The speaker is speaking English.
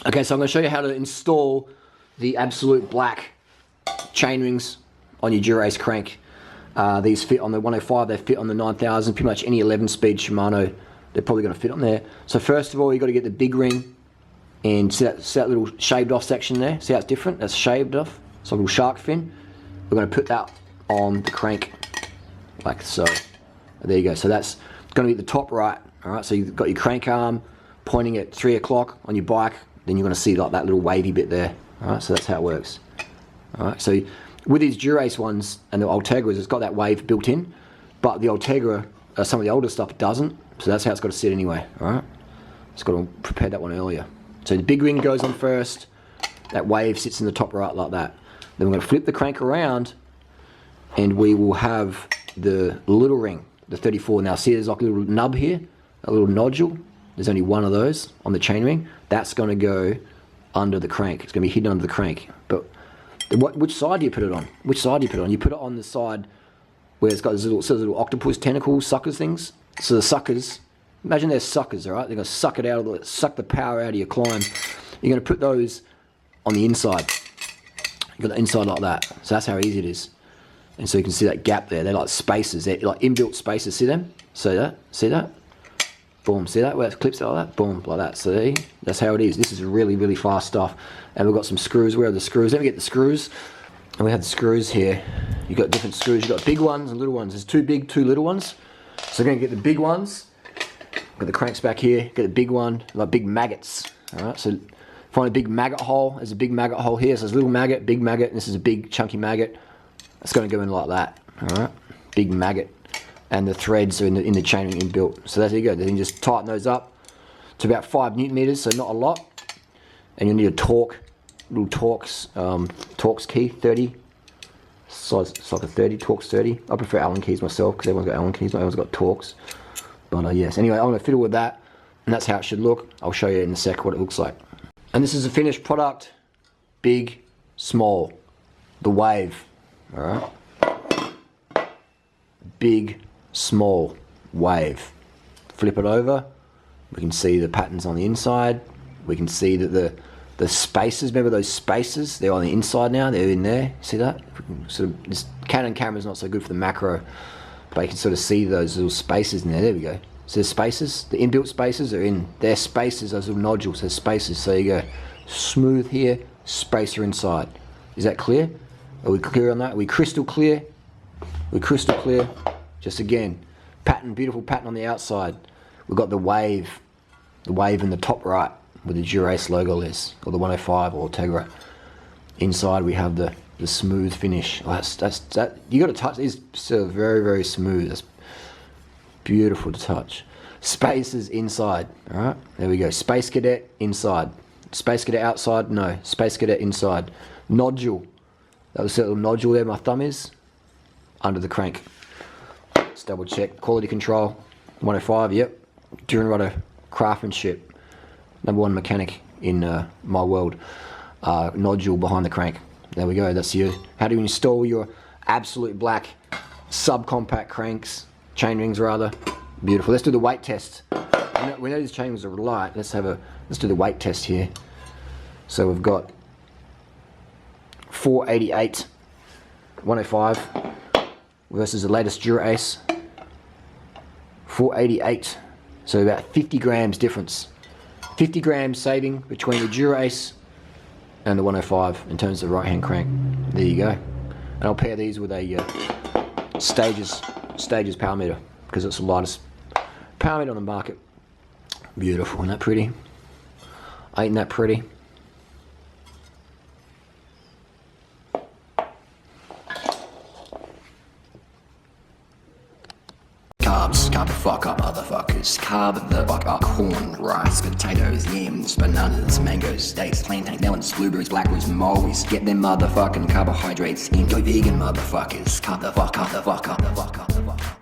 Okay, so I'm going to show you how to install the absolute black chainrings on your Dura-Ace crank. These fit on the 105, they fit on the 9000, pretty much any 11-speed Shimano, they're probably going to fit on there. So first of all, you've got to get the big ring and see that little shaved off section there? See how it's different? That's shaved off. It's a little shark fin. We're going to put that on the crank like so. There you go. So that's going to be the top right. All right, so you've got your crank arm pointing at 3 o'clock on your bike. Then you're going to see like that little wavy bit there. All right, so that's how it works. All right, so with these Dura-Ace ones and the Ultegras, it's got that wave built in, but the Ultegra, some of the older stuff doesn't. So that's how it's got to sit anyway. All right, it's got to prepare that one earlier. So the big ring goes on first. That wave sits in the top right like that. Then we're going to flip the crank around, and we will have the little ring, the 34. Now see, there's like a little nub here, a little nodule. There's only one of those on the chainring. That's going to go under the crank. It's going to be hidden under the crank. But which side do you put it on? Which side do you put it on? You put it on the side where it's got those little octopus tentacles, suckers things. So the suckers, imagine they're suckers, all right? They're going to suck it out, suck the power out of your climb. You're going to put those on the inside. You've got the inside like that. So that's how easy it is. And so you can see that gap there. They're like spaces. They're like inbuilt spaces. See them? See that? See that? Boom, see that, where it clips out like that? Boom, like that. See, that's how it is. This is really, really fast stuff. And we've got some screws. Where are the screws? Let me get the screws. And we have the screws here. You've got different screws. You've got big ones and little ones. There's two big, two little ones. So we're going to get the big ones. Got the cranks back here. Get the big one, like big maggots. All right, so find a big maggot hole. There's a big maggot hole here. So there's a little maggot, big maggot, and this is a big chunky maggot. It's going to go in like that. All right, big maggot. And the threads are in the chainring inbuilt. So there you go. Then you just tighten those up to about 5 Newton meters, so not a lot. And you'll need a torque, little Torx key, 30. So it's like a 30, Torx 30. I prefer Allen keys myself because everyone's got Allen keys. Not everyone's got Torx. But yes, anyway, I'm going to fiddle with that. And that's how it should look. I'll show you in a sec what it looks like. And this is a finished product. Big, small. The wave. All right. Big, small wave. Flip it over. We can see the patterns on the inside. We can see that the spaces, remember those spaces? They're on the inside now. They're in there. See that? Sort of, this Canon camera's not so good for the macro, but you can sort of see those little spaces in there. There we go. So the spaces, the inbuilt spaces are in. They're spaces, those little nodules. They're spaces. So you go smooth here, spacer inside. Is that clear? Are we clear on that? Are we crystal clear? We're crystal clear. Just again, pattern, beautiful pattern on the outside. We've got the wave in the top right where the Dura-Ace logo is, or the 105 or Ultegra. Inside we have the smooth finish. Oh, that you got to touch. It's still very, very smooth. That's beautiful to touch. Spaces inside. All right, there we go. Space Cadet inside. Space Cadet outside. No, Space Cadet inside. Nodule. That was a little nodule there. My thumb is under the crank. Let's double check. Quality control, 105, yep. durianrider craftsmanship, #1 mechanic in my world. Nodule behind the crank. There we go, that's you. How do you install your absolute black subcompact cranks, chainrings rather. Beautiful. Let's do the weight test. We know these chainrings are light. Let's do the weight test here. So we've got 488 105 versus the latest Dura-Ace 488, so about 50 grams difference, 50 grams saving between the Dura-Ace and the 105 in terms of the right hand crank. There you go. And I'll pair these with a Stages power meter because it's the lightest power meter on the market. Beautiful. Isn't that pretty? Ain't that pretty? Carb the fuck up, motherfuckers. Carb the fuck up. Corn, rice, potatoes, yams, bananas, mangoes, dates, plantain, melons, blueberries, blackberries, mulberries. Get them motherfucking carbohydrates in. Go vegan, motherfuckers. Carb the fuck up, the fuck up, the fuck up, the fuck up.